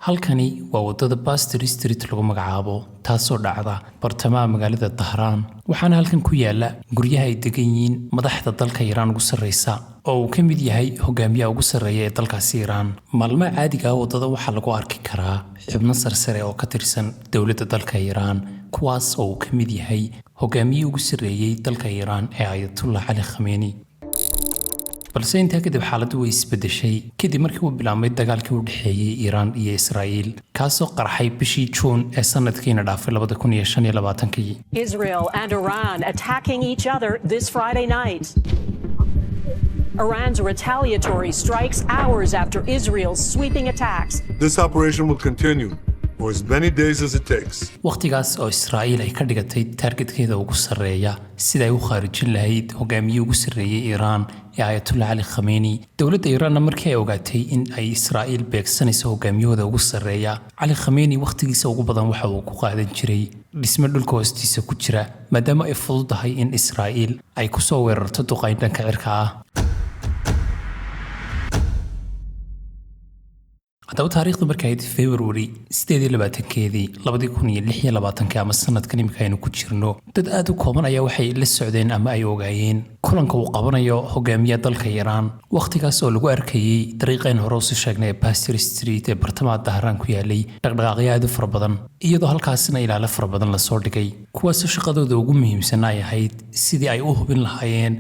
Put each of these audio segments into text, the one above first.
halkani waa wadada Pasteur Street lagu magacaabo taasoo dhacda bartamaha magaalada Tehran waxaana halkan ku yaala guryaha ay degan yihiin madaxda dalka Iran ugu sareysa oo uu ka mid yahay hogaamiyaha ugu sareeya ee dalkaasi Iran maalmaha caadiga ah wadada waxa lagu arki karaa xubno sarsare oo ka tirsan dawladda dalka Iran kuwaas oo uu ka mid yahay hogaamiyaha ugu sareeyay dalka Iran ee Ayatollah Ali Khamenei balse inta kadib xaaladdu way isbedeshay kadib markii uu bilaabmay dagaalkii u dhaxeeyay Iran iyo Israel kaasoo qarxay bishii June ee sanadkiina dhaafay 2025 Israel and Iran attacking each other this Friday night. Iran's retaliatory strikes hours after Israel's sweeping attacks. This operation will continue for as many days as it takes. waqtigaas oo Israel ay ka dhigatay targetkeeda ugu sareeya sida ay u khaarijin lahayd hogaamiyihii ugu sareeyay Iran ee Ayatollah Ali Khamenei dawladda Iran markii ay ogaatay in ay Israel beegsanayso hogaamiyahooda ugu sareeya Ali Khamenei waqtigiisa ugu badan waxa uu ku qaadan jiray dhisme dhulka hoostiisa ku jira maadaama ay fududahay in Israel ay ku soo weerarto duqeyn dhanka cirka ah haddaba taariikhdu markay ahayd February 28keedii 2026 ama sanadkan imika aynu ku jirno dad aad u kooban ayaa waxay la socdeen ama ay ogaayeen kulanka uu qabanayo hogaamiyaha dalka Iran waqtigaas oo lagu arkayay dariiqeen hore u sheegnay Pasteur Street ee bartamaha Tehran ku yaalay dhaqdhaqaaqyo aad u fara badan iyadoo halkaasina ilaalo fara badan la soo dhigay kuwaas shaqadooda ugu muhiimsan ay ahayd sidii ay u hubin lahaayeen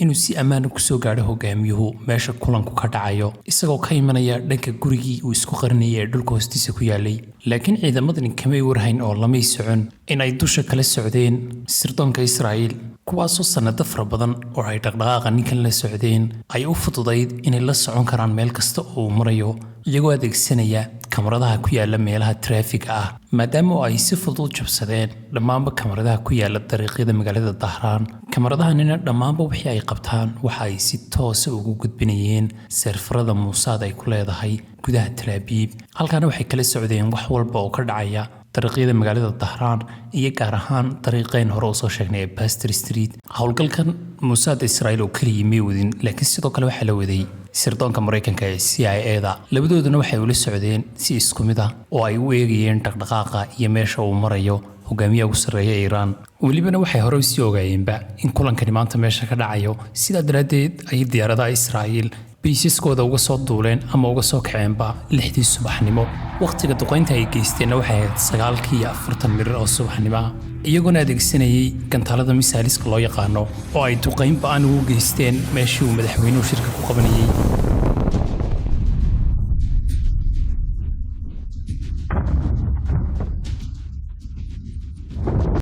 inuu si ammaan ku soo gaadho hogaamiyuhu meesha kulanku ka dhacayo isagoo ka imanaya dhanka gurigii uu isku qarinayay ee dhulka hoostiisa ku yaalay laakiin ciidamadan kamay warhayn oo lamay socon in ay dusha kala socdeen sirdoonka Israel kuwaasoo sanado fara badan oo ay dhaqdhaqaaqa ninkan la socdeen ay u fududayd inay la socon karaan meel kasta oo uu marayo iyagoo adeegsanaya kamaradaha ku yaala meelaha traafiga ah maadaama ay si fudud jabsadeen dhammaanba kamaradaha ku yaala dariiqyada magaalada Tehran kamaradahanina dhammaanba wixii ay qabtaan waxa ay si toos ah ugu gudbinayeen serfarada Mossad ay ku leedahay gudaha Tel Aviv halkaana waxay kala socdeen wax walba oo ka dhacaya dariiqyada magaalada Tehran iyo gaar ahaan dariiqeen hore oo soo sheegnay Pasteur Street howlgalkan Mossad Israel oo kaliya ma wadin laakiin sidoo kale waxa la waday sirdoonka Mareykanka ee CIA-da labadooduna waxay ula socdeen si isku mid ah oo ay u eegayeen dhaqdhaqaaqa iyo meesha uu marayo hogaamiyaha ugu sareeya Iran walibana waxay hore u sii ogaayeenba in kulankani maanta meesha ka dhacayo sida daraadeed ay diyaaradaha Israel biisaskooda uga soo duuleen ama uga soo kaceenba 6 subaxnimo waqtiga duqeynta ay geysteen waxay ahayd 9:40 oo subaxnimo iyaguna adeegsanayay gantaalada misaaliska loo yaqaano oo ay duqeyn ba'an ugu geysteen meeshii uu madaxweynuhu shirka ku qabanayay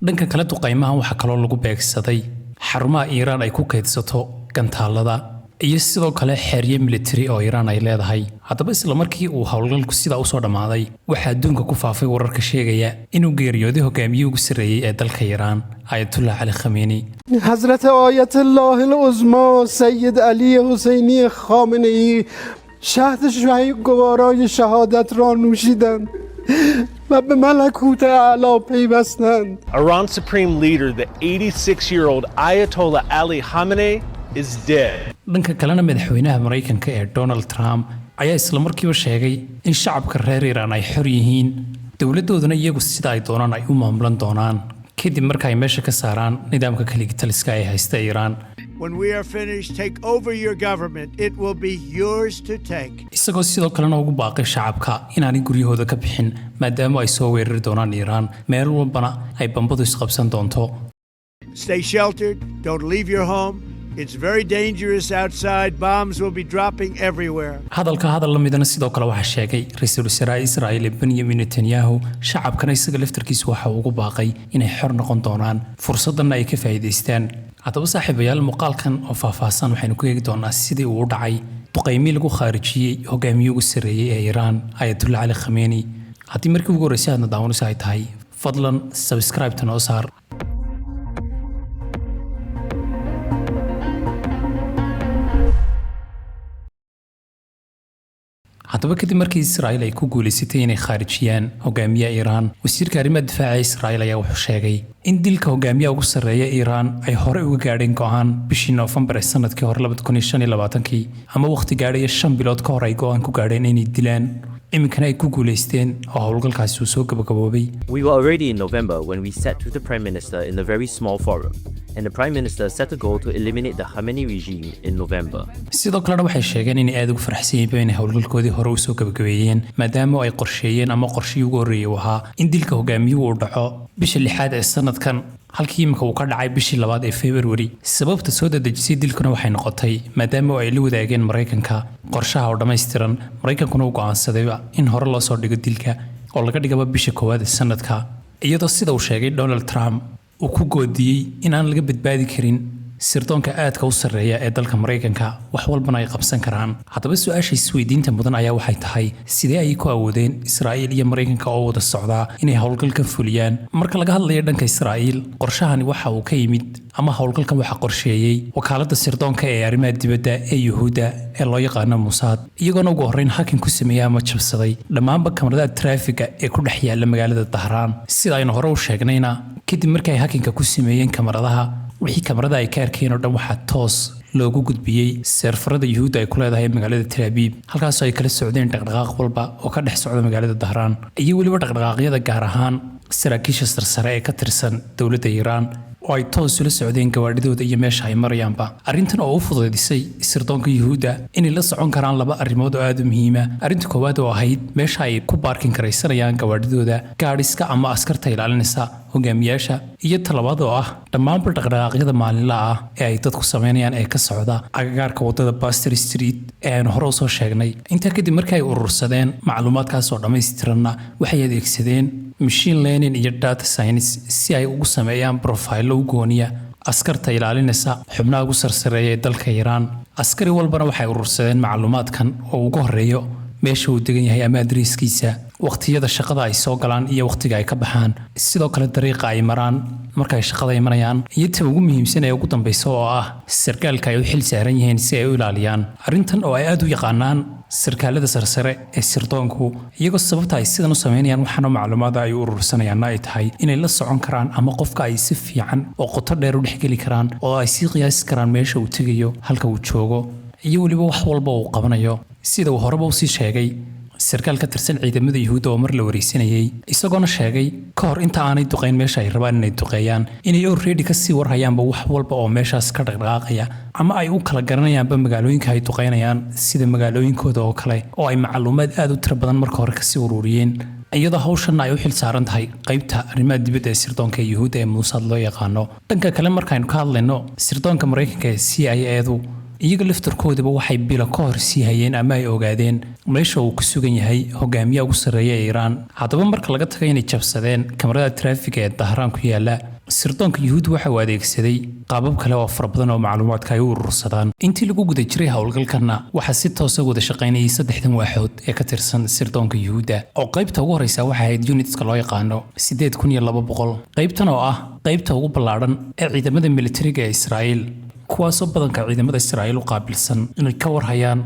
dhanka kale duqeymaha waxa kaloo lagu beegsaday xarumaha Iran ay ku kaydsato gantaalada iyo sidoo kale xeerye military oo Iran ay leedahay haddaba isla markii uu howlgalku sida u soo dhamaaday waxa adduunka ku faafay wararka sheegaya inuu geeriyooday hogaamiyihii ugu sareeyay ee dalka Iran Ayatollah Ali Khamenei حضرت آیت الله العظما سید علی حسینی خامنه‌ای شهد گوارای شهادت را نوشیدند و به ملکوت اعلی پیوستند. Iran's supreme leader, the 86-year-old Ayatollah Ali Khamenei, is dead. dhanka kalena madaxweynaha Mareykanka ee Donald Trump ayaa isla markiiba sheegay in shacabka reer Iran ay xor yihiin dawladooduna iyagu sida ay doonaan ay u maamulan doonaan kadib marka ay meesha ka saaraan nidaamka kaligitaliska ay haysta Iran When we are finished, take over your government. It will be yours to take. isagoo sidoo kalena ugu baaqay shacabka inaanay guryahooda ka bixin maadaama ay soo weerari doonaan Iran meel walbana ay bambadu isqabsan doonto Stay sheltered. Don't leave your home. It's very dangerous outside. Bombs will be dropping everywhere. hadal la midana sidoo kale waxa sheegay ra'iisul wasaaraha Israel Benjamin Netanyahu shacabkana isaga laftarkiisu waxa uu ugu baaqay inay xor noqon doonaan fursadana ay ka faa'iideystaan haddaba saaxiibayaal muuqaalkan oo faahfaahsan waxaynu ku eegi doonaa sidii uu u dhacay duqeymii lagu khaarijiyay hogaamiyihii ugu sareeyay ee Iran Ayatollah Ali Khamenei haddii markii ugu horeysay aad daawanayso ay tahay fadlan subscribe tan oo saar haddaba kadib markii Israel ay ku guuleysatay inay khaarijiyaan hogaamiyaha Iran wasiirka arrimaha difaaca Israel ayaa wuxuu sheegay in dilka hogaamiyaha ugu sareeya Iran ay hore uga gaadheen go'aan bishii November ee sanadkii hore 2025 ama waqti gaadhay 5 bilood ka hor ay go'aan ku gaadheen inay dilaan iminkana ay ku guulaysteen oo howlgalkaasi uu soo gabagaboobay. We were already in November when we sat with the Prime Minister in a very small forum, and the Prime Minister set a goal to eliminate the Khamenei regime in November. sidoo kalena waxay sheegeen inay aad ugu faraxsan yihiin inay howlgalkoodii hore u soo gabagabeeyeen maadaama ay qorsheeyeen ama qorshihii ugu horreeyay uu ahaa in dilka hogaamiyuhu uu dhaco bisha 6 ee sanadkan halkii imika uu ka dhacay bishii 2 ee February. sababta soo dadejisay dilkuna waxay noqotay maadaama ay la wadaageen Mareykanka qorshaha oo dhammaystiran, Mareykankuna uu go'aansaday in hore loo soo dhigo dilka oo laga dhigaba bisha 1 ee sanadka, iyadoo sida uu sheegay Donald Trump uu ku goodiyey in aan laga badbaadi karin sirdoonka aadka u sarreeya ee dalka Mareykanka wax walbana ay qabsan karaan. haddaba su'aasha isweydiinta mudan ayaa waxay tahay sidee ay ku awoodeen Israa'iil iyo Mareykanka oo wada socdaa inay howlgalka fuliyaan. marka laga hadlayo dhanka Israa'iil, qorshahani waxa uu ka yimid ama howlgalkan waxa qorsheeyay wakaaladda sirdoonka ee arrimaha dibadda ee Yuhuudda ee loo yaqaano Mossad, iyagoona ugu horreyn hakin ku sameeyay ama jabsaday dhammaanba kamaradaha traafiga ee ku dhex yaalla magaalada Dahraan. sida aynu hore u sheegnayna, kadib markii ay hakinka ku sameeyeen kamaradaha, wixii kamarada ay ka arkeen oo dhan waxaa toos loogu gudbiyey seerfarada Yuhuudda ay ku leedahay magaalada Tel Aviv, halkaasoo ay kala socdeen dhaqdhaqaaq walba oo ka dhex socda magaalada Dahraan, iyo weliba dhaqdhaqaaqyada gaar ahaan saraakiisha sarsare ee ka tirsan dowladda Iiraan oo ay toos ula socdeen gawaadhidooda iyo meesha ay marayaanba. arrintan oo u fududeysay sirdoonka Yuhuudda inay la socon karaan laba arrimood oo aad u muhiima. arrinta koowaad oo ahayd meesha ay ku baarkin karaysanayaan gawaadhidooda, gaadhiska ama askarta ilaalinaysa hogaamiyaasha, iyo talabaad oo ah dhammaanba dhaqdhaqaaqyada maalinlaha ah ee ay dadku sameynayaan ee ka socda agagaarka wadada Baster Street ee aynu hore usoo sheegnay. intaa kadib markii ay urursadeen macluumaadkaas oo dhammaystiranna waxay adeegsadeen machine learning iyo data science si ay ugu sameeyaan profile u gooniya askarta ilaalinaysa xubnaha ugu sarsareeya ee dalka Iiraan. askari walbana waxay urursadeen macluumaadkan oo ugu horreeyo meesha uu degan yahay ama adreeskiisa, waqtiyada shaqada ay soo galaan iyo waqtiga ay ka baxaan, sidoo kale dariiqa ay maraan marka ay shaqada imanayaan, iyo tan ugu muhiimsan ee ugu dambaysa oo ah sarkaalka ay u xil saaran yihiin si ay u ilaaliyaan. arrintan oo ay aad u yaqaanaan sarkaalada sarsare ee sirdoonku, iyagoo sababta ay sidan u sameynayaan waxaana macluumaada ay u urursanayaanna ay tahay inay la socon karaan ama qofka ay si fiican oo qoto dheer u dhexgeli karaan oo ay sii qiyaasi karaan meesha uu tegayo, halka uu joogo, iyo weliba wax walba uu qabanayo. sida uu horeba usii sheegay sarkaal ka tirsan ciidamada Yuhuudda oo mar la wareysanayay, isagoona sheegay ka hor inta aanay duqeyn meesha ay rabaan inay duqeeyaan inay already ka sii warhayaanba wax walba oo meeshaas ka dhaqdhaqaaqaya, ama ay u kala garanayaanba magaalooyinka ay duqeynayaan sida magaalooyinkooda oo kale, oo ay macluumaad aad u tiro badan marka hore kasii ururiyeen, iyadoo hawshan ay u xil saaran tahay qaybta arrimaha dibadda ee sirdoonka Yuhuudda ee Mossad loo yaqaano. dhanka kale markaaynu ka hadlayno sirdoonka Mareykanka ee CIA-du, iyaga laftarkoodaba waxay bilo ka hor sii hayeen ama ay ogaadeen meesha uu ku sugan yahay hogaamiyaha ugu sarreeya ee Iiraan. haddaba marka laga tagay inay jabsadeen kamarada traafiga ee Dahraan ku yaalla, sirdoonka Yuhuudda waxa uu adeegsaday qaabab kale oo fara badan oo macluumaadka ay u urursadaan. intii lagu guda jiray howlgalkanna waxaa si toos ah wada shaqaynayay 3 waaxood ee ka tirsan sirdoonka Yuhuudda, oo qaybta ugu horeysa waxay ahayd unitska loo yaqaano 8200. qaybtan oo ah qaybta ugu ballaaran ee ciidamada militariga ee Israa'iil, kuwaasoo badanka ciidamada Israa'iil u qaabilsan inay ka warhayaan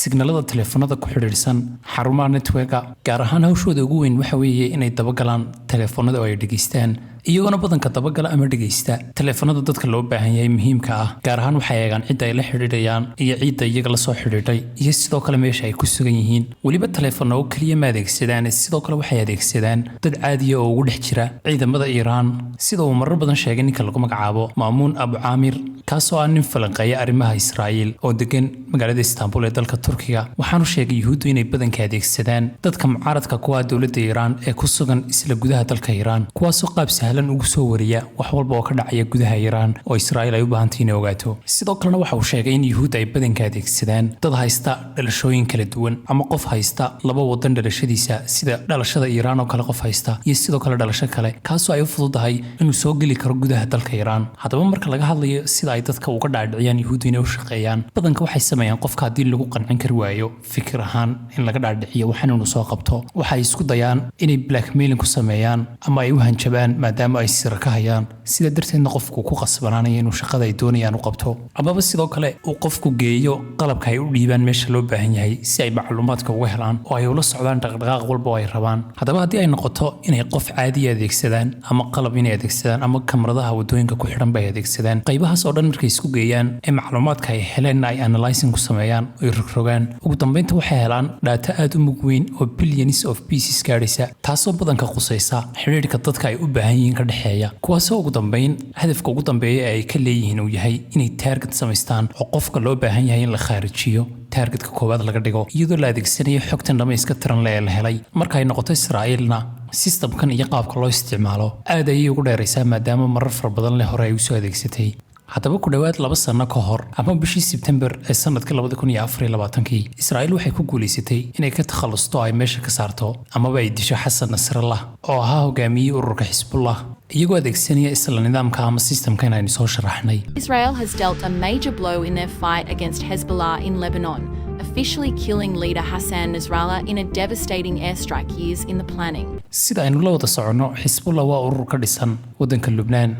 signalada telefoonada ku xidhiidhsan xarumaha networka. gaar ahaan hawshooda ugu weyn waxa weeye inay dabagalaan telefoonada oo ay dhegaystaan, iyagoona badanka dabagala ama dhegaysta telefoonada dadka loo baahan yahay muhiimka ah. gaar ahaan waxay eegaan cidda ay la xidhiidhayaan iyo cidda iyaga la soo xidhiidhay, iyo sidoo kale meesha ay ku sugan yihiin. weliba telefoon oo keliya ma adeegsadaan, sidoo kale waxay adeegsadaan dad caadiya oo ugu dhex jira ciidamada Iiraan, sida uu marar badan sheegay ninka lagu magacaabo Maamuun Abu Caamir, kaasoo ah nin falanqeeya arrimaha Israa'iil oo degan magaalada Istanbul ee dalka Turkiga. waxaanu sheegay Yuhuuddu inay badanka adeegsadaan dadka mucaaradka kuwa dowladda Iiraan ee ku sugan isla gudaha dalka Iiraan, kuwaasoo qaab sahlan ugu soo wariya wax walba oo ka dhacaya gudaha Iiraan oo Israa'iil ay u baahantahay inay ogaato. sidoo kalena waxa uu sheegay in Yuhuudda ay badanka adeegsadaan dad haysta dhalashooyin kala duwan, ama qof haysta laba wadan dhalashadiisa, sida dhalashada Iiraan oo kale qof haysta iyo sidoo kale dhalasho kale, kaasoo ay u fududahay inuu soo geli karo gudaha dalka Iiraan. haddaba marka laga hadlayo sida ay dadka uga dhaadhiciyaan Yuhuuddu inay u shaqeeyaan, badanka waxay sameeyaan qofka haddii lagu qancin kari waayo fikir ahaan in laga dhaadhiciyo waxaan inuu soo qabto, waxay isku dayaan inay blackmailing ku sameeyaan ama ay u hanjabaan maadaama maadaama ay sira ka hayaan sida darteedna qofku ku qasbanaanaya inuu shaqada ay doonayaan u qabto amaba sidoo kale uu qofku geeyo qalabka ay u dhiibaan meesha loo baahan yahay si ay macluumaadka uga helaan oo ay ula socdaan dhaqdhaqaaq walba oo ay rabaan haddaba haddii ay noqoto inay qof caadi adeegsadaan ama qalab inay adeegsadaan ama kamaradaha wadooyinka ku xidhan bay adeegsadaan qaybahaas oo dhan markay isku geeyaan ee macluumaadka ay heleen ay analyzing ku sameeyaan oo rogrogaan ugu dambeynta waxay helaan data aad u mug weyn oo billions of pieces gaadhaysa taasoo badanka qusaysa xiriirka dadka ay u baahan yihiin ka dhexeeya kuwaasoo ugu dambeyn hadafka ugu dambeeya ee ay ka leeyihiin uu yahay inay target samaystaan oo qofka loo baahan yahay in la khaarijiyo targetka koowaad laga dhigo iyadoo la adeegsanayo xogtan dhamayska tiran le ee la helay marka ay noqoto Israa'iilna systemkan iyo qaabka loo isticmaalo aad ayay ugu dheeraysaa maadaama marar far badan leh hore ay u soo adeegsatay haddaba ku dhawaad 2 sano ka hor ama bishii September ee sanadka 2024 Israa'iil waxay ku guuleysatay inay ka takhalusto ay meesha ka saarto amaba ay disho Xasan Nasrallah oo ahaa hogaamiyey ururka Xisbullah iyagoo adeegsanaya isla nidaamka ama systemkan aynu soo sharaxnay Israel has dealt a major blow in their fight against Hezbollah in Lebanon, officially killing leader Hassan Nasrallah in a devastating airstrike years in the planning. sida aynu la wada socono Xisbullah waa urur ka dhisan wadanka Lubnaan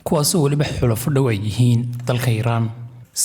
kuwaasoo waliba xulafo dhow ay yihiin dalka Iiraan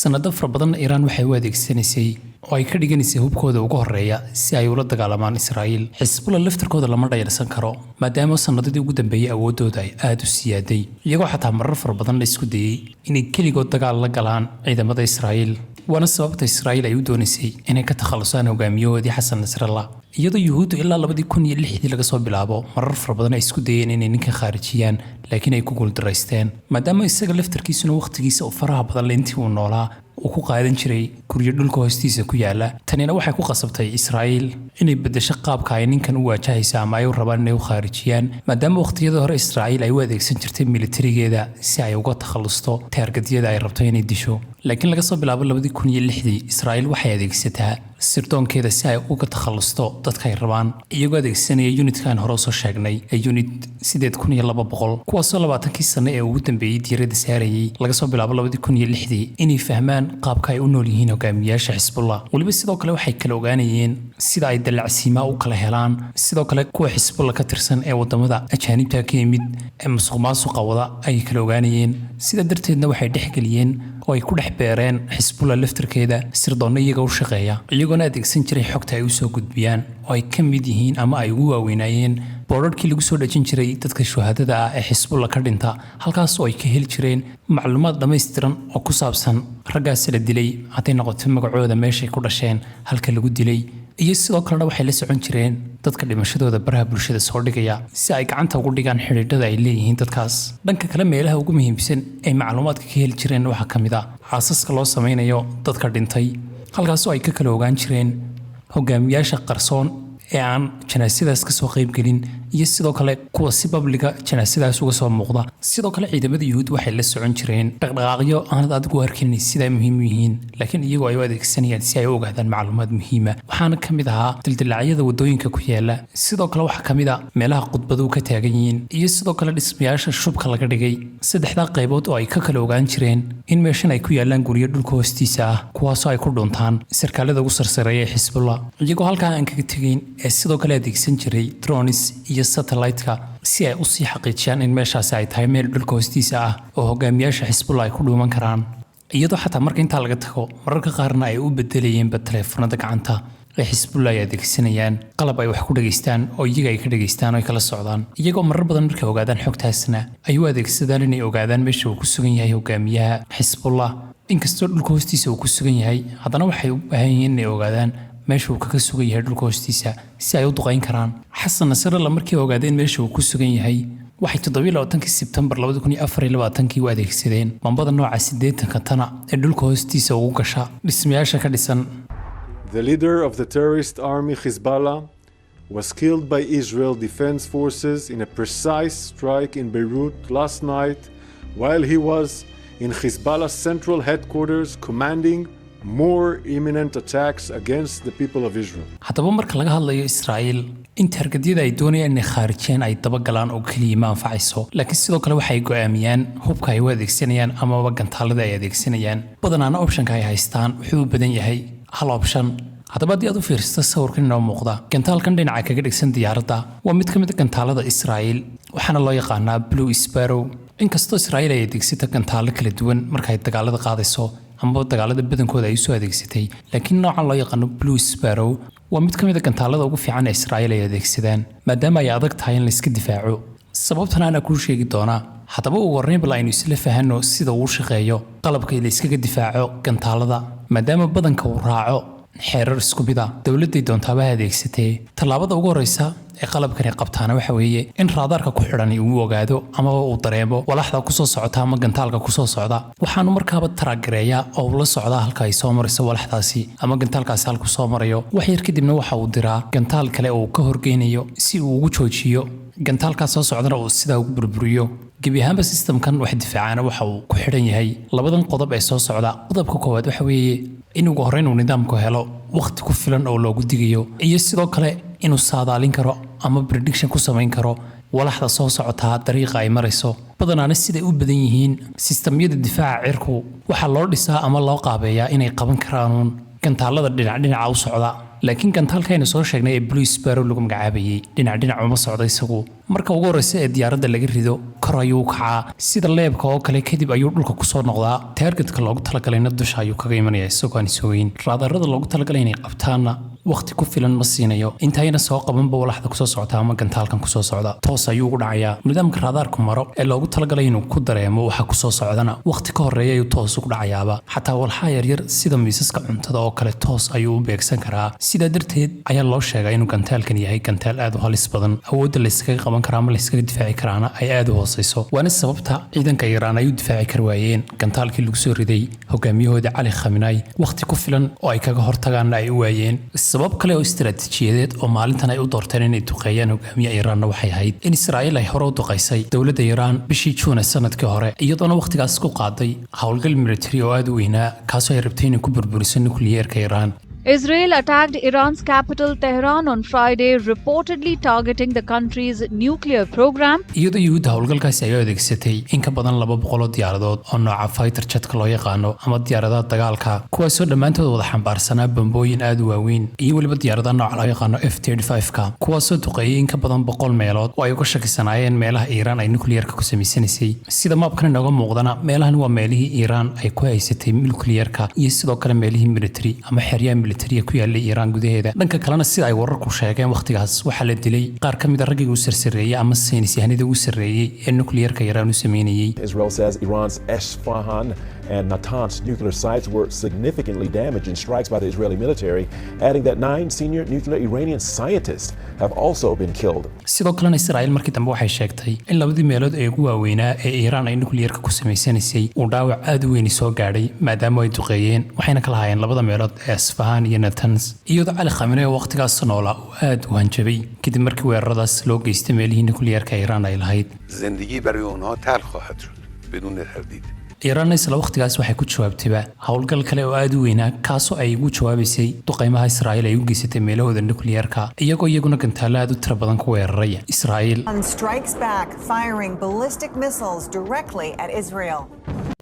sanado fara badan Iiraan waxay u adeegsanaysay oo ay ka dhiganaysay hubkooda ugu horeeya si ay ula dagaalamaan Israa'iil Xisbullah laftirkooda lama dhayalsan karo maadaama sanadadii ugu dambeeyay awoodooda ay aad u siyaaday iyagoo xataa marar fara badan la isku dayay inay keligood dagaal la galaan ciidamada Israa'iil waana sababta Israa'iil ay u doonaysay inay ka takhalusaan hogaamiyahoodii Xasan Nasrallah iyadoo yuhuuddu ilaa 2006 laga soo bilaabo marar fara badan ay isku dayeen inay ninka khaarijiyaan laakiin ay ku guuldareysteen maadaama isaga laftirkiisuna waqtigiisa oo faraha badan intii uu noolaa uu ku qaadan jiray guryo dhulka hoostiisa ku yaala tanina waxay ku qasabtay Israa'iil inay bedesho qaabka ay ninkan u waajahaysa ama ay u rabaan inay u khaarijiyaan maadaama waqtiyada hore Israa'iil ay u adeegsan jirtay militarigeeda si ay uga takhalusto taargetyada ay rabto inay disho laakiin laga soo bilaabo 2006 Israa'iil waxay adeegsataa sirdoonkeeda si ay uga takhalusto dadka ay rabaan iyagoo adeegsanaya unitkan hore soo sheegnay ee unit 8200 kuwaasoo 20 sano ee ugu dambeeyay diirada saarayay laga soo bilaabo 2006 inay fahmaan qaabka ay u nool yihiin hogaamiyaasha Xisbullah waliba sidoo kale waxay kala ogaanayeen sida ay dalacsiima u kala helaan sidoo kale kuwa Xisbullah ka tirsan ee wadamada ajaanibta ka yimid ee musuqmaasuqa wada ay kala ogaanayeen sida darteedna waxay dhexgeliyeen oo ay ku dhex beereen Xisbullah laftirkeeda sirdoonno iyaga u shaqeeya iyagoona adeegsan jiray xogta ay u soo gudbiyaan oo ay ka mid yihiin ama ay ugu waaweynayeen boorarkii lagu soo dhajin jiray dadka shuhadada ah ee Xisbullah ka dhinta halkaas oo ay ka heli jireen macluumaad dhammaystiran oo ku saabsan raggaas la dilay hadday noqoto magacooda meeshay ku dhasheen halka lagu dilay iyo sidoo kalena waxay la socon jireen dadka dhimashadooda baraha bulshada soo dhigaya si ay gacanta ugu dhigaan xiriirada ay leeyihiin dadkaas dhanka kale meelaha ugu muhiimsan ee macluumaadka ka heli jireen waxaa ka mid ah aasaska loo sameynayo dadka dhintay halkaas oo ay ka kala ogaan jireen hogaamiyaasha qarsoon ee aan janaasadaas ka soo qayb gelin iyo sidoo kale kuwa si babliga janaasadaas uga soo muuqda sidoo kale ciidamada yuhuud waxay la socon jireen dhaqdhaqaaqyo aanad adigu arkin sida muhiim u yihiin laakiin iyagoo ay u adeegsanayaan si ay u ogaadaan macluumaad muhiima waxaana ka mid ahaa dildilaacyada wadooyinka ku yaala sidoo kale waxaa ka mid ah meelaha khudbaduhu ka taagan yihiin iyo sidoo kale dhismayaasha shubka laga dhigay saddexdaa qaybood oo ay ka kala ogaan jireen in meeshan ay ku yaalaan guryo dhulka hoostiisa ah kuwaasoo ay ku dhuntaan sarkaalada ugu sarsareeya ee Xisbullah iyagoo halkaa aan kaga tegayn ee sidoo kale adeegsan jiray drones iyo satellite-ka si ay u sii xaqiijiyaan in meeshaasi ay tahay meel dhulka hoostiisa ah oo hogaamiyaasha Xisbullah ay ku dhuuman karaan iyadoo xataa marka intaa laga tago mararka qaarna ay u bedelayeen taleefanada gacanta ee Xisbullah ay adeegsanayaan qalab ay wax ku dhageystaan oo iyaga ay ka dhageystaan oo ay kala socdaan iyagoo marar badan markay ogaadaan xogtaasna ay u adeegsadaan inay ogaadaan meesha uu ku sugan yahay hogaamiyaha Xisbullah inkastoo dhulka hoostiisa uu ku sugan yahay haddana waxay u baahan yihiin inay ogaadaan meesha uu kaga sugan yahay dhulka hoostiisa si ay u duqeyn karaan Xasan Nasrallah markii ogaadeen meesha uu ku sugan yahay waxay 27 September 2024 u adeegsadeen bambada nooca 80 tana ee dhulka hoostiisa ugu gasha dhismayaasha ka dhisan The leader of the terrorist army Hezbollah was killed by Israel Defense Forces in a precise strike in Beirut last night while he was in Hezbollah's central headquarters commanding more imminent attacks against the people of Israel. haddaba marka laga hadlayo Israa'iil in targetyada ay doonayaan inay khaarijiyaan ay daba galaan oo kaliya ma anfacayso laakiin sidoo kale waxay go'aamiyaan hubka ay u adeegsanayaan ama gantaalada ay adeegsanayaan badanaana optionka ay haystaan wuxuu u badan yahay hal option haddaba haddii aad u fiirsato sawirkan inoo muuqda gantaalkan dhinaca kaga dhigsan diyaaradda waa mid ka mid a gantaalada Israa'iil waxaana loo yaqaanaa Blue Sparrow inkastoo Israa'iil ay adeegsata gantaalo kala duwan marka ay dagaalada qaadayso ama dagaalada badankooda ay soo adeegsatay laakiin noocan loo yaqaano Blue Sparrow waa mid ka mid a gantaalada ugu fiican ee Israa'iil ay adeegsadaan maadaama ay adag tahay in la iska difaaco sababtana ana ku sheegi doonaa haddaba ugu horreyn bal aynu isla fahanno sida uu shaqeeyo qalabka la iskaga difaaco gantaalada maadaama badanka uu raaco xeerar isku mid ah dowladday doontaaba adeegsatee tallaabada ugu horreysa ee qalabkani qabtaana waxa weeye in raadaarka ku xidhan uu ogaado ama uu dareemo walaxda ku soo socota ama gantaalka ku soo socda waxaanu markaaba taragareeyaa oo uu la socdaa halka ay soo marayso walaxdaasi ama gantaalkaasi halku soo marayo wax yar kadibna waxa uu diraa gantaal kale oo ka horgeynayo si uu ugu joojiyo gantaalkaas soo socdana uu sidaa ugu burburiyo gebi ahaanba systemkan wax difaacana waxa uu ku xidhan yahay labadan qodob ee soo socda qodobka koowaad waxa weeye in ugu horreyn uu nidaamku helo waqti ku filan oo loogu digayo iyo sidoo kale inuu saadaalin karo ama prediction ku samayn karo walaxda soo socotaa dariiqa ay marayso badanaana siday u badan yihiin sistamyada difaaca cirku waxaa loo dhisaa ama loo qaabeeyaa inay qaban karaanuun gantaalada dhinaca u socda laakiin gantaalkaynu soo sheegnay ee Blue Sparrow lagu magacaabayay dhinac uma socdo isagu marka ugu horreysa ee diyaaradda laga rido kor ayuu kacaa sida leebka oo kale kadib ayuu dhulka ku soo noqdaa targetka loogu talagalay dusha ayuu kaga imanayaa isagoo aan sooyin raadarada loogu talagalay inay qabtaana waqti ku filan ma siinayo intayna soo qabanba walaxda kusoo socota ama gantaalkan kusoo socda toos ayuu ugu dhacayaa nidaamka raadaarku maro ee loogu talagalay inuu ku dareemo waxa kusoo socdana waqti ka horreeya ayuu toos ugu dhacayaaba xataa walxaa yaryar sida miisaska cuntada oo kale toos ayuu u beegsan karaa sidaa darteed ayaa loo sheegaa inuu gantaalkan yahay gantaal aad u halis badan awoodda la iskaga qaban karaa ama la iskaga difaaci karaana ay aad u hooseyso waana sababta ciidanka Iiraan ay u difaaci kar waayeen gantaalkii lagu soo riday hogaamiyahooda Cali Khamenei waqti ku filan oo ay kaga hortagaan ay u waayeen sabab kale oo istiraatiijiyadeed oo maalintan ay u doorteen inay duqeeyaan hogaamiyaha Iiraan waxay ahayd in Israa'iil ay hore u duqeysay dowladda Iiraan bishii Juun sanadkii hore iyadoona waqtigaas ku qaaday howlgal military oo aad u weynaa kaasoo ay rabtay inay ku burburiso nukliyeerka Iiraan Israel attacked Iran's capital Tehran on Friday, reportedly targeting the country's nuclear program. iyadoo yuhuudda howlgalkaasi ay adeegsatay in ka badan 200 diyaaradood oo nooca fighter jetka loo yaqaano ama diyaaradaha dagaalka kuwaasoo dhammaantood wada xambaarsanaa bambooyin aad u waaweyn iyo weliba diyaaradaha nooca loo yaqaano F-35ka kuwaasoo duqeeyay in ka badan 100 meelood oo ay uga shakisanaayeen meelaha Iiraan ay nukliyeerka ku samaysanaysay sida maabkan inooga muuqdana meelahan waa meelihii Iiraan ay ku haysatay nukliyeerka iyo sidoo kale meelihii military ama xeryaha ku yaalay Iiraan gudaheeda dhanka kalena sida ay wararku sheegeen waqtigaas waxa la dilay qaar ka mid ah raggii uu sarsareeyay ama saynis yahanada uu sarreeyay ee nukliyeerka Iiraan u sameeyay Israel says Iran's Isfahan and Natanz nuclear sites were significantly damaged in strikes by the Israeli military, adding that 9 senior nuclear Iranian scientists have also been killed. sidoo kalena Israa'iil markii dambe waxay sheegtay in labadii meelood ee ugu waaweynaa ee Iiraan ay nukliyeerka ku sameysanaysay uu dhaawac aad u weyn soo gaadhay maadaama ay duqeeyeen waxayna kala hayeen labada meelood ee Isfahan iyo Natanz iyadoo Cali Khamenei waqtigaas noolaa uu aad u hanjabay kadib markii weeraradaas loo geystay meelihii nukliyeerka Iiraan ay lahayd زندگی برای اونها تلخ خواهد شد بدون تردید Iiraan isla waqtigaas waxay ku jawaabtayba howlgal kale oo aad u weynaa kaasoo ay ugu jawaabaysay duqeymaha Israa'iil ay u geysatay meelahooda nukliyeerka iyagoo iyaguna gantaalo aad u tiro badan ku weeraray Israa'iil strikes back firing ballistic missiles directly at Israel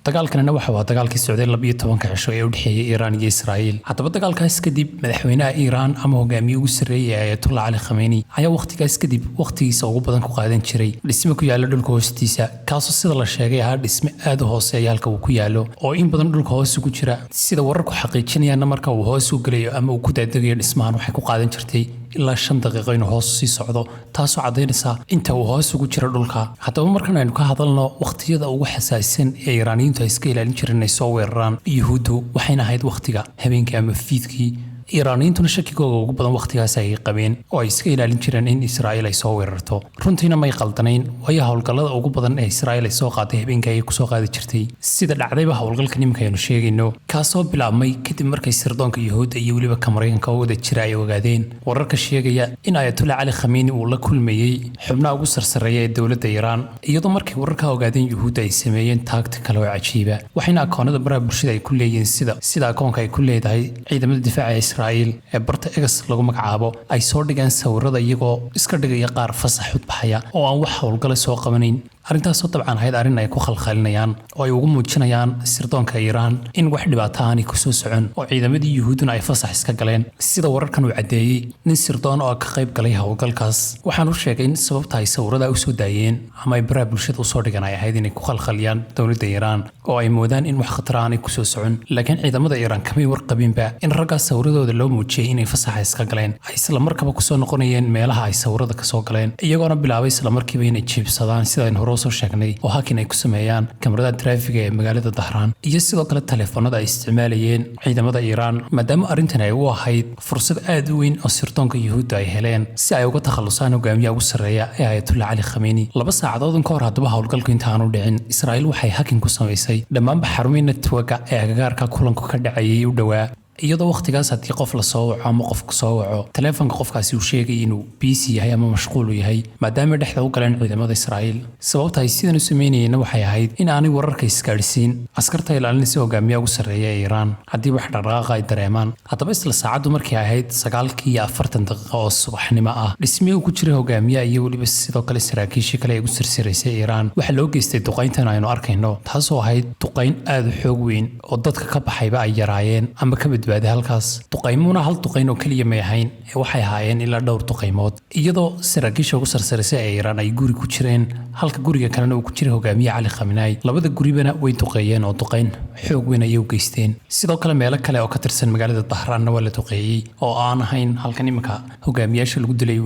dagaalkanina waxa uu dagaalkii socday 12 cisho ee u dhaxeeyay Iiraan iyo Israa'iil haddaba dagaalkaas kadib madaxweynaha Iiraan ama hogaamiye ugu sarreeyay Ayatollah Ali Khamenei ayaa waqtigaas kadib waqtigiisa ugu badan ku qaadan jiray dhisme ku yaala dhulka hoostiisa kaasoo sida la sheegay ahaa dhisme aad u hooseeya halka uu ku yaalo oo in badan dhulka hoos ugu jira sida wararku xaqiijinayaan marka uu hoos u galayo ama uu ku daadagayo dhismahan waxay ku qaadan jirtay ilaa 5 daqiiqo inuu hoos sii socdo taasoo cadeynaysa inta uu hoos ugu jiro dhulka haddaba markan aynu ka hadalno waqtiyada ugu xasaasisan ee Iiraaniyiintu ay iska ilaalin jireen inay soo weeraraan yuhuuddu waxayna ahayd waqtiga habeenkii ama fiidkii Iiraaniyiintuna shakigooda ugu badan waqtigaas ay qabeen oo ay iska ilaalin jireen in Israa'iil ay soo weerarto runtiina may qaldanayn waayo howlgallada ugu badan ee Israa'iil ay soo qaaday habeenkii ay ku soo qaadi jirtay sida dhacdayba howlgalka nimka aynu sheegayno kaasoo bilaabmay kadib markay sirdoonka yuhuudda iyo weliba Mareykanka oo wada jira ay ogaadeen wararka sheegaya in Ayatollah Ali Khamenei uu la kulmayay xubnaha ugu sarsareeya ee dowladda Iiraan iyadoo markay wararka ogaadeen yuhuudda ay sameeyeen tactical oo cajiiba waxayna akoonada baraha bulshada ay ku leeyihiin sida akoonka ay ku leedahay ciidamada difaaca Israa'iil ee barta X lagu magacaabo ay soo dhigeen sawirada iyagoo iska dhigaya qaar fasax u baxaya oo aan wax howlgal soo qabanayn arrintaasoo dabcan ahayd arrin ay ku khalkhalinayaan oo ay ugu muujinayaan sirdoonka Iiraan in wax dhibaato aan ku soo socon oo ciidamadii Yuhuuduna ay fasax iska galeen sida wararkan uu cadeeyay nin sirdoon oo ka qayb galay hawlgalkaas waxaan u sheegay in sababta ay sawirada u soo daayeen ama ay baraha bulshada u soo dhigan ay ahayd inay ku khalkhaliyaan dowladda Iiraan oo ay moodaan in wax khatar aan ku soo socon laakiin ciidamada Iiraan kamay warqabinba in ragga sawiradooda loo muujiyay inay fasax iska galeen ay isla markaba ku soo noqonayeen meelaha ay sawirada ka soo galeen iyagoona bilaabay isla markiiba inay jiibsadaan sida aan hore soo sheegnay oo hakin ay ku sameeyaan kamarada traafiga ee magaalada Dahraan iyo sidoo kale telefoonada ay isticmaalayeen ciidamada Iiraan maadaama arrintan ay u ahayd fursad aad u weyn oo sirdoonka Yuhuudda ay heleen si ay uga takhalusaan hogaamiyaha ugu sarreeya ee Ayatollah Ali Khamenei 2 saacadood ka hor hadaba hawlgalku inta aanu dhicin Israa'iil waxay hakin ku sameysay dhammaan xarumaha network-ka ee agagaarka kulanku ka dhacayay u dhawaa iyadoo waqtigaas haddii qof la soo waco ama qof ku soo waco telefoonka qofkaasi uu sheegay inuu busy yahay ama mashquul yahay maadaama dhexda u galeen ciidamada Israa'iil sababta ay sidan u sameynayeen waxay ahayd in aanay wararka isgaarsiin askarta ilaalinaysa hogaamiyaha ugu sarreeya ee Iiraan haddii wax dhaqdhaqaaq ay dareemaan hadaba isla saacadu markii ahayd 9:40 daqiiqo oo subaxnimo ah dhismihii ku jiray hogaamiyaha iyo waliba sidoo kale saraakiisha kale ee ugu sirsireysay Iiraan waxa loo geystay duqeyntan aynu arkayno taasoo ahayd duqeyn aad u xoog weyn oo dadka ka baxayba ay yaraayeen ama ka badbaaday halkaas duqeymuna hal duqeyn oo kaliya ma ahayn ee waxay ahaayeen ilaa dhowr duqeymood iyadoo saraakiisha ugu sirsireysay ee Iiraan ay guri ku jireen halka guriga kalena uu ku jiray hogaamiyaha Ali Khamenei labada guribana way duqeeyeen oo duqeyn xoog weyn ay u geysteen sidoo kale meelo kale oo ka tirsan magaalada Dahraan waa la duqeeyay oo aan ahayn halkan imika hogaamiyaasha lagu dilay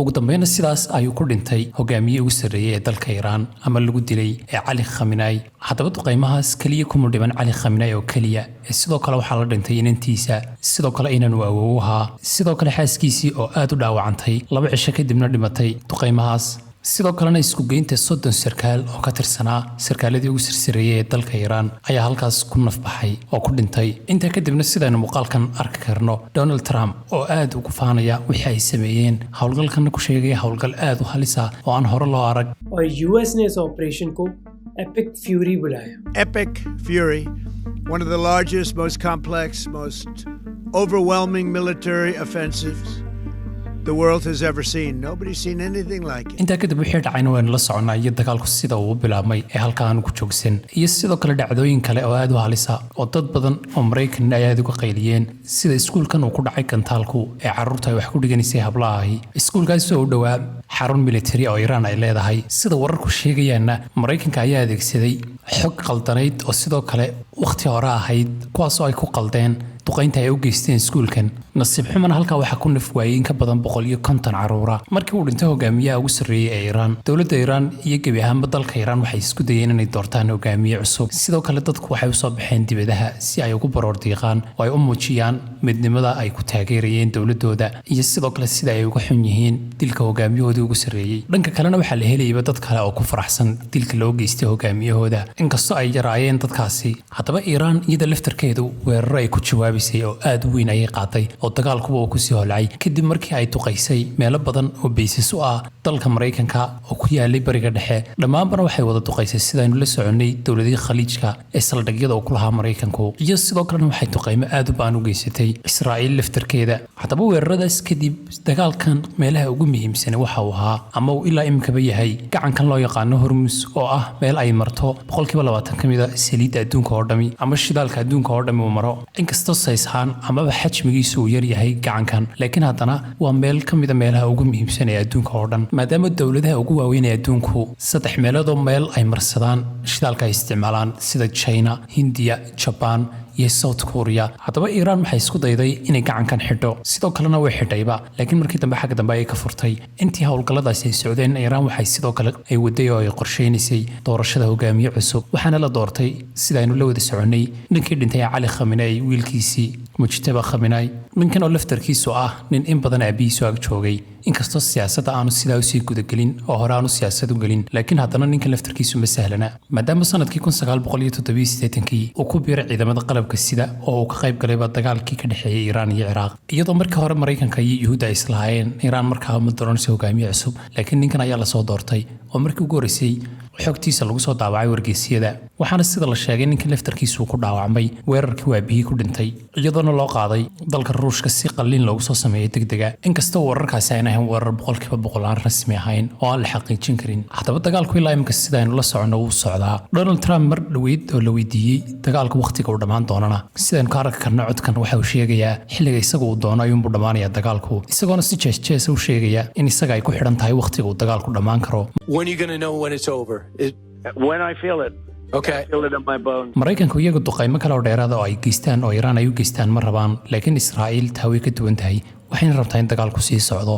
ugu dambeyn sidaas ayuu ku dhintay hogaamiyihii ugu sarreeyay ee dalka Iiraan ama lagu dilay ee Ali Khamenei hadaba duqeymahaas kaliya kuma dhiman Ali Khamenei oo kaliya sidoo kale waxaa la dhintay inantiisa sidoo kale inanu awowha sidoo kale xaaskiisii oo aad u dhaawacantay 2 cisho kadibna dhimatay duqeymahaas sidoo kalena isku geynta 30 sarkaal oo ka tirsanaa sarkaaladii ugu sirsireeyay ee dalka Iiraan ayaa halkaas ku nafbaxay oo ku dhintay inta kadibna sidaynu muuqaalkan arki karno Donald Trump oo aad ugu faanaya wixii ay sameeyeen hawlgalkan ku sheegay hawlgal aad u halis ah oo aan hore loo arag और यूएस ने इस ऑपरेशन को epic fury बुलाया Epic Fury, one of the largest, most complex, most overwhelming military offensives the world has ever seen. Nobody's seen anything like it. inta kadib wixii dhacayna waan la soconaa iyo dagaalku sida uu bilaabmay ee halkaan ku joogsan iyo sidoo kale dhacdooyin kale oo aad u halis ah oo dad badan oo Mareykan ay aad uga qayliyeen sida iskuulkan uu ku dhacay gantaalku ee carruurta ay wax ku dhiganisay hablaha iskuulkaas oo u dhawaa xarun military oo Iiraan ay leedahay sida wararku sheegayaan Mareykanka ayaa adeegsaday xog qaldanayd oo sidoo kale waqti hore ahayd kuwaas oo ay ku qaldeen duqeynta ay u geysteen iskuulkan nasiib xumana halka waxa ku naf waayeen ka badan 150 carruur markii uu dhintay hogaamiyaha ugu sarreeyay ee Iiraan dowladda Iiraan iyo gabi ahaanba dalka Iiraan waxay isku dayeen inay doortaan hogaamiye cusub sidoo kale dadku waxay u soo baxeen dibadaha si ay ugu baroordiiqaan oo ay u muujiyaan midnimada ay ku taageerayeen dowladooda iyo sidoo kale sida ay uga xun yihiin dilka hogaamiyahooda ugu sarreeyay dhanka kalena waxa la helayay dad kale oo ku faraxsan dilka loo geystay hogaamiyahooda inkastoo ay yaraayeen dadkaasi hadaba Iiraan iyada laftarkeedu weerar ay ku jawaabisay oo aad u weyn ay qaaday oo dagaalku uu ku sii holcay kadib markii ay duqeysay meelo badan oo baysas u ah dalka Mareykanka oo ku yaalay bariga dhexe dhamaanba waxay wada duqeysay sidaynu la soconay dowladda Khaliijka ee saldhigyada oo ku lahaa Mareykanku iyo sidoo kale waxay duqeymo aad u baan u geysatay Israa'iil laftarkeeda hadaba weeraradaas kadib dagaalkan meelaha ugu muhiimsan waxa uu ahaa ama uu ilaa imkaba yahay gacankan loo yaqaan Hormuz oo ah meel ay marto 20% kamid ah saliidda adduunka oo dhami ama shidaalka adduunka oo dhami uu maro inkastoo saysahan ama xajmigiisu uu yar yahay gacankan laakiin haddana waa meel kamid ah meelaha ugu muhiimsan ee adduunka oo dhan maadaama dowladaha ugu waaweyn ee adduunku 3 meelood oo meel ay marsadaan shidaalka ay isticmaalaan sida China, Hindiya, Japan iyo South Korea hadaba Iiraan waxay isku dayday inay gacankan xidho sidoo kalena way xidhayba laakiin markii dambe xagga dambe ay ka furtay intii hawlgalladaas ay socdeen Iiraan waxay sidoo kale ay waday oo ay qorsheynaysay doorashada hogaamiye cusub waxaana la doortay sida aynu la wada soconay ninkii dhintay Ali Khamenei wiilkiisii Mujtaba Khamenei ninkan oo laftarkiisu ah nin in badan aabihiisu ag joogay inkastoo siyaasadda aanu sidaa u sii gudagelin oo hore aanu siyaasad u gelin laakiin haddana ninkan laftarkiisu ma sahlana maadaama sanadkii 1987 uu ku biiray ciidamada qalabka sida oo uu ka qayb galay dagaalkii ka dhaxeeyay Iiraan iyo Ciraaq iyadoo markii hore Mareykanka iyo Yuhuudda ay islaayeen Iiraan markaa ma dooranayso hogaamiye cusub laakiin ninkan ayaa la soo doortay oo markii ugu horeysay xogtiisa lagu soo daawacay wargeysyada waxaana sida la sheegay ninkan laftarkiisu ku dhaawacmay weerarkii waabihii ku dhintay iyadoona loo qaaday dalka Ruushka si qalliin loogu soo sameeyay degdega inkastoo wararkaasi ay ahayn warar 100% aan rasmi ahayn oo aan la xaqiijin karin haddaba dagaalku ilaa imika sida aynu la socono uu socdaa Donald Trump mar dhaweyd oo la weydiiyey dagaalka waqtiga uu dhammaan doonana sidaan ka arki karno codkan waxa uu sheegayaa xilliga isaga uu doono ayuu u dhamaanayaa dagaalku isagoona si jees u sheegaya in isaga ay ku xidhan tahay waqtiga uu dagaalku dhammaan karo When are you going to know when it's over? When I feel it. Okay. I feel it in my bones. Maraykanku iyagu duqeymo kale oo dheeraad oo ay geystaan oo Iran ay u geystaan ma rabaan laakiin Israa'iil taa way ka duwan tahay waxayna rabtaa in dagaalku sii socdo